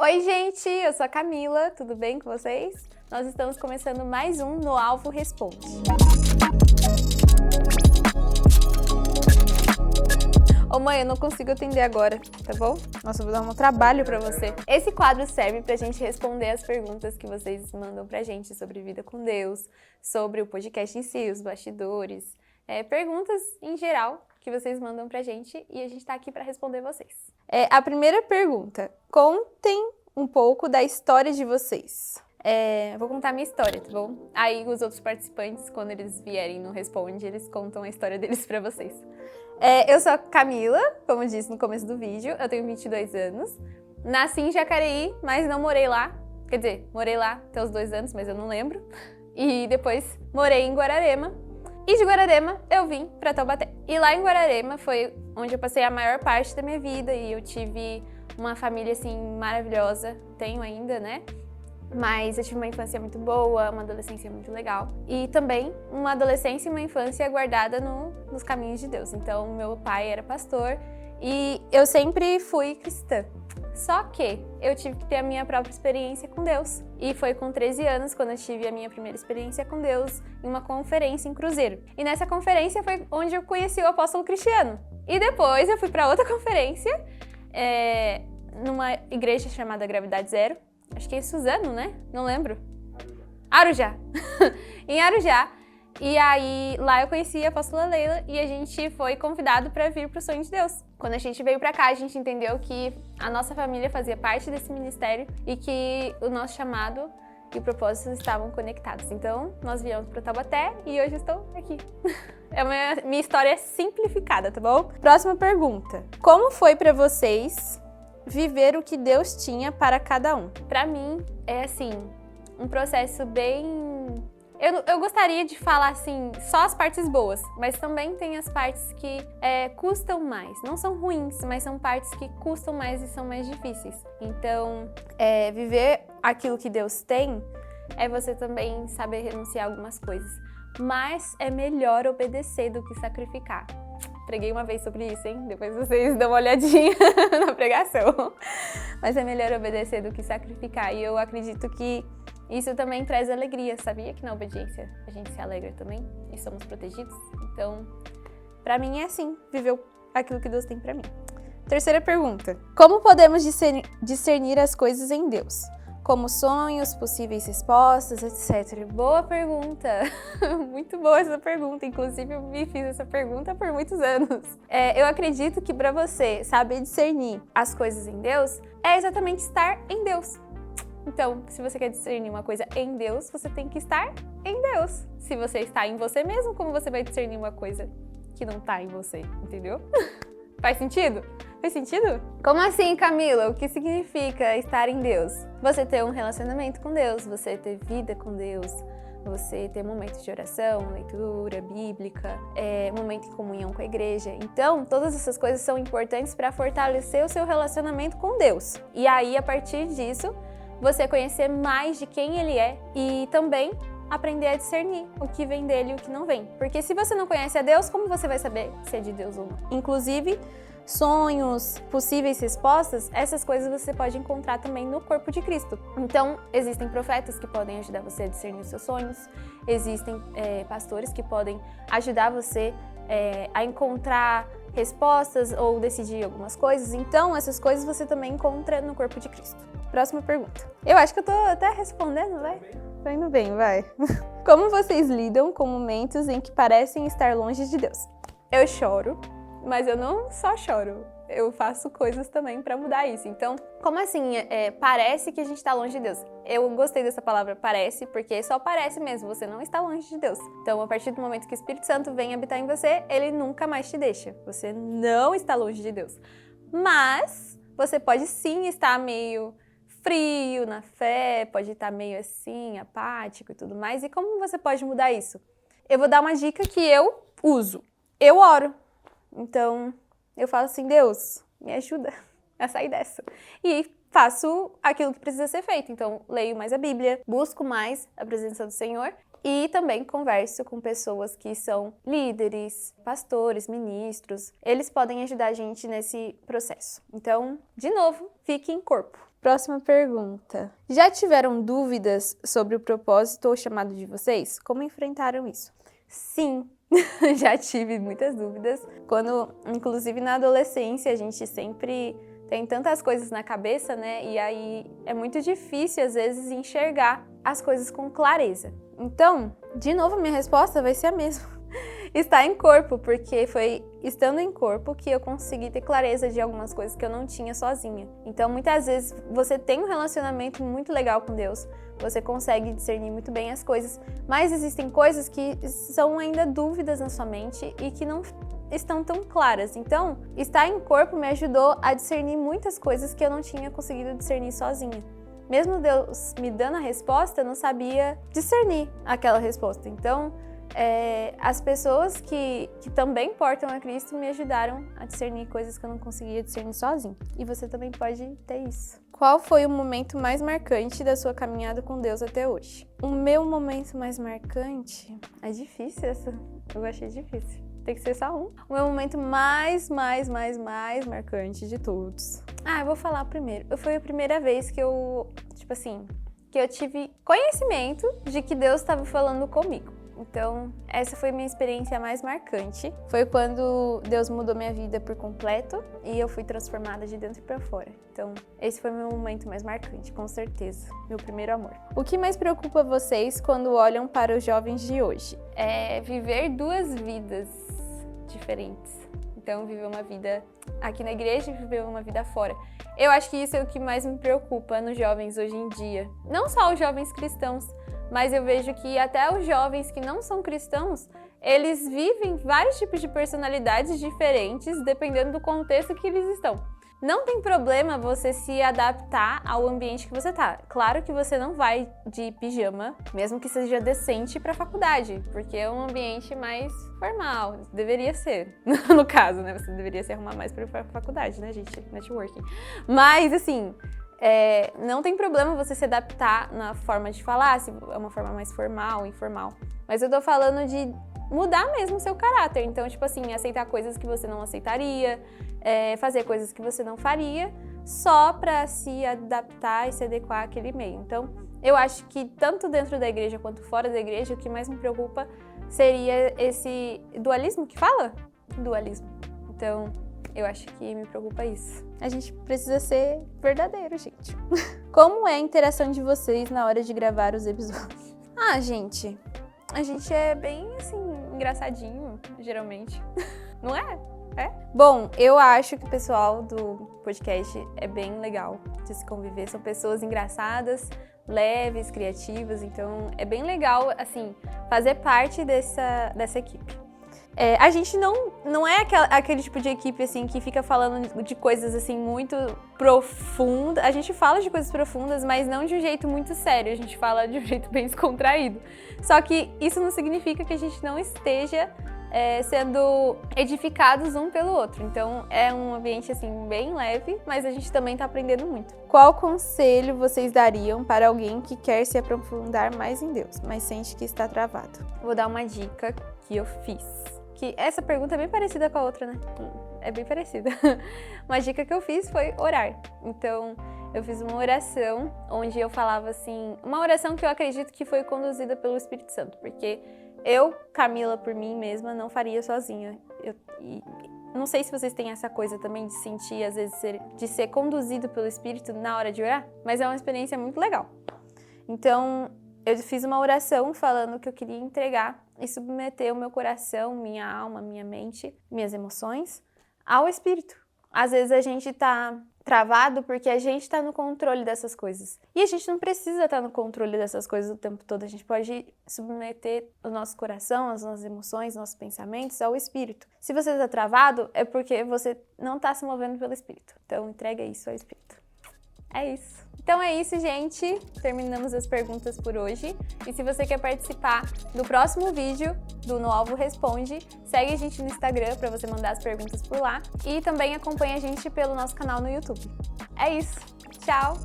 Oi, gente! Eu sou a Camila, tudo bem com vocês? Nós estamos começando mais um No Alvo Responde. Ô mãe, eu não consigo atender agora, tá bom? Nossa, eu vou dar um trabalho pra você. Esse quadro serve pra gente responder as perguntas que vocês mandam pra gente sobre vida com Deus, sobre o podcast em si, os bastidores, perguntas em geral que vocês mandam pra gente e a gente tá aqui pra responder vocês. A primeira pergunta, contem um pouco da história de vocês. Vou contar a minha história, tá bom? Aí os outros participantes, quando eles vierem no Responde, eles contam a história deles pra vocês. Eu sou a Camila, como disse no começo do vídeo, eu tenho 22 anos. Nasci em Jacareí, mas não morei lá. Quer dizer, morei lá até os 2 anos, mas eu não lembro. E depois morei em Guararema. E de Guararema eu vim pra Taubaté. E lá em Guararema foi onde eu passei a maior parte da minha vida e eu tive uma família assim maravilhosa. Tenho ainda, né? Mas eu tive uma infância muito boa, uma adolescência muito legal. E também uma adolescência e uma infância guardada nos caminhos de Deus. Então, meu pai era pastor e eu sempre fui cristã. Só que eu tive que ter a minha própria experiência com Deus. E foi com 13 anos quando eu tive a minha primeira experiência com Deus em uma conferência em Cruzeiro. E nessa conferência foi onde eu conheci o apóstolo Cristiano. E depois eu fui para outra conferência, numa igreja chamada Gravidade Zero. Acho que é Suzano, né? Não lembro. Arujá. Em Arujá. E aí, lá eu conheci a apóstola Leila e a gente foi convidado para vir pro Sonho de Deus. Quando a gente veio para cá, a gente entendeu que a nossa família fazia parte desse ministério e que o nosso chamado e o propósito estavam conectados. Então, nós viemos para Taubaté e hoje estou aqui. É minha história simplificada, tá bom? Próxima pergunta. Como foi para vocês viver o que Deus tinha para cada um? Para mim, é assim, um processo bem... Eu gostaria de falar, assim, só as partes boas, mas também tem as partes que custam mais. Não são ruins, mas são partes que custam mais e são mais difíceis. Então, viver aquilo que Deus tem é você também saber renunciar a algumas coisas. Mas é melhor obedecer do que sacrificar. Preguei uma vez sobre isso, hein? Depois vocês dão uma olhadinha na pregação. Mas é melhor obedecer do que sacrificar. E eu acredito que isso também traz alegria. Sabia que na obediência a gente se alegra também? E somos protegidos? Então, pra mim é assim, viver aquilo que Deus tem pra mim. Terceira pergunta. Como podemos discernir as coisas em Deus? Como sonhos, possíveis respostas, etc. Boa pergunta! Muito boa essa pergunta. Inclusive, eu me fiz essa pergunta por muitos anos. Eu acredito que para você saber discernir as coisas em Deus, é exatamente estar em Deus. Então, se você quer discernir uma coisa em Deus, você tem que estar em Deus. Se você está em você mesmo, como você vai discernir uma coisa que não está em você? Entendeu? Faz sentido? Faz sentido? Como assim, Camila? O que significa estar em Deus? Você ter um relacionamento com Deus, você ter vida com Deus, você ter momentos de oração, leitura bíblica, momento em comunhão com a igreja. Então, todas essas coisas são importantes para fortalecer o seu relacionamento com Deus. E aí, a partir disso, você conhecer mais de quem Ele é e também aprender a discernir o que vem dele e o que não vem. Porque se você não conhece a Deus, como você vai saber se é de Deus ou não? Inclusive, sonhos, possíveis respostas, essas coisas você pode encontrar também no corpo de Cristo. Então, existem profetas que podem ajudar você a discernir os seus sonhos, existem pastores que podem ajudar você a encontrar respostas ou decidir algumas coisas. Então, essas coisas você também encontra no corpo de Cristo. Próxima pergunta. Eu acho que eu tô até respondendo, vai? Tô indo bem, vai. Como vocês lidam com momentos em que parecem estar longe de Deus? Eu choro, mas eu não só choro. Eu faço coisas também pra mudar isso. Então, como assim? Parece que a gente tá longe de Deus. Eu gostei dessa palavra parece, porque só parece mesmo, você não está longe de Deus. Então, a partir do momento que o Espírito Santo vem habitar em você, ele nunca mais te deixa. Você não está longe de Deus. Mas, você pode sim estar meio frio na fé, pode estar meio assim, apático e tudo mais. E como você pode mudar isso? Eu vou dar uma dica que eu uso. Eu oro. Então, eu falo assim, Deus, me ajuda a sair dessa. E faço aquilo que precisa ser feito. Então, leio mais a Bíblia, busco mais a presença do Senhor e também converso com pessoas que são líderes, pastores, ministros. Eles podem ajudar a gente nesse processo. Então, de novo, fique em corpo. Próxima pergunta. Já tiveram dúvidas sobre o propósito ou chamado de vocês? Como enfrentaram isso? Sim, já tive muitas dúvidas. Quando, inclusive na adolescência, a gente sempre tem tantas coisas na cabeça, né? E aí é muito difícil, às vezes, enxergar as coisas com clareza. Então, de novo, minha resposta vai ser a mesma. Estar em corpo, porque foi estando em corpo que eu consegui ter clareza de algumas coisas que eu não tinha sozinha. Então, muitas vezes, você tem um relacionamento muito legal com Deus, você consegue discernir muito bem as coisas, mas existem coisas que são ainda dúvidas na sua mente e que não estão tão claras. Então, estar em corpo me ajudou a discernir muitas coisas que eu não tinha conseguido discernir sozinha. Mesmo Deus me dando a resposta, eu não sabia discernir aquela resposta. Então, as pessoas que também portam a Cristo me ajudaram a discernir coisas que eu não conseguia discernir sozinho. E você também pode ter isso. Qual foi o momento mais marcante da sua caminhada com Deus até hoje? O meu momento mais marcante? É difícil essa. Eu achei difícil. Tem que ser só um. O meu momento mais marcante de todos. Eu vou falar primeiro. Foi a primeira vez que eu tive conhecimento de que Deus estava falando comigo. Então, essa foi minha experiência mais marcante. Foi quando Deus mudou minha vida por completo e eu fui transformada de dentro para fora. Então, esse foi meu momento mais marcante, com certeza. Meu primeiro amor. O que mais preocupa vocês quando olham para os jovens de hoje? É viver duas vidas diferentes. Então, viver uma vida aqui na igreja e viver uma vida fora. Eu acho que isso é o que mais me preocupa nos jovens hoje em dia. Não só os jovens cristãos, mas eu vejo que até os jovens que não são cristãos, eles vivem vários tipos de personalidades diferentes, dependendo do contexto que eles estão. Não tem problema você se adaptar ao ambiente que você tá. Claro que você não vai de pijama, mesmo que seja decente para a faculdade, porque é um ambiente mais formal, deveria ser, no caso, né? Você deveria se arrumar mais para a faculdade, né, gente? Networking. Mas, assim, não tem problema você se adaptar na forma de falar, se é uma forma mais formal, informal. Mas eu tô falando de mudar mesmo o seu caráter. Então, tipo assim, aceitar coisas que você não aceitaria, fazer coisas que você não faria, só pra se adaptar e se adequar àquele meio. Então, eu acho que tanto dentro da igreja quanto fora da igreja, o que mais me preocupa seria esse dualismo que fala? Dualismo. Então, eu acho que me preocupa isso. A gente precisa ser verdadeiro, gente. Como é a interação de vocês na hora de gravar os episódios? Gente, a gente é bem, assim, engraçadinho, geralmente. Não é? Bom, eu acho que o pessoal do podcast é bem legal de se conviver. São pessoas engraçadas, leves, criativas. Então, é bem legal, assim, fazer parte dessa equipe. A gente não é aquele tipo de equipe, assim, que fica falando de coisas, assim, muito profundas. A gente fala de coisas profundas, mas não de um jeito muito sério. A gente fala de um jeito bem descontraído. Só que isso não significa que a gente não esteja sendo edificados um pelo outro. Então, é um ambiente, assim, bem leve, mas a gente também tá aprendendo muito. Qual conselho vocês dariam para alguém que quer se aprofundar mais em Deus, mas sente que está travado? Vou dar uma dica que eu fiz. Que essa pergunta é bem parecida com a outra, né? É bem parecida. Uma dica que eu fiz foi orar. Então, eu fiz uma oração onde eu falava assim... Uma oração que eu acredito que foi conduzida pelo Espírito Santo. Porque eu, Camila, por mim mesma, não faria sozinha. Não sei se vocês têm essa coisa também de sentir, às vezes, de ser conduzido pelo Espírito na hora de orar. Mas é uma experiência muito legal. Então, eu fiz uma oração falando que eu queria entregar e submeter o meu coração, minha alma, minha mente, minhas emoções ao Espírito. Às vezes a gente tá travado porque a gente tá no controle dessas coisas. E a gente não precisa estar no controle dessas coisas o tempo todo. A gente pode submeter o nosso coração, as nossas emoções, nossos pensamentos ao Espírito. Se você tá travado, é porque você não tá se movendo pelo Espírito. Então entrega isso ao Espírito. É isso. Então é isso, gente. Terminamos as perguntas por hoje. E se você quer participar do próximo vídeo do No Alvo Responde, segue a gente no Instagram para você mandar as perguntas por lá. E também acompanha a gente pelo nosso canal no YouTube. É isso. Tchau!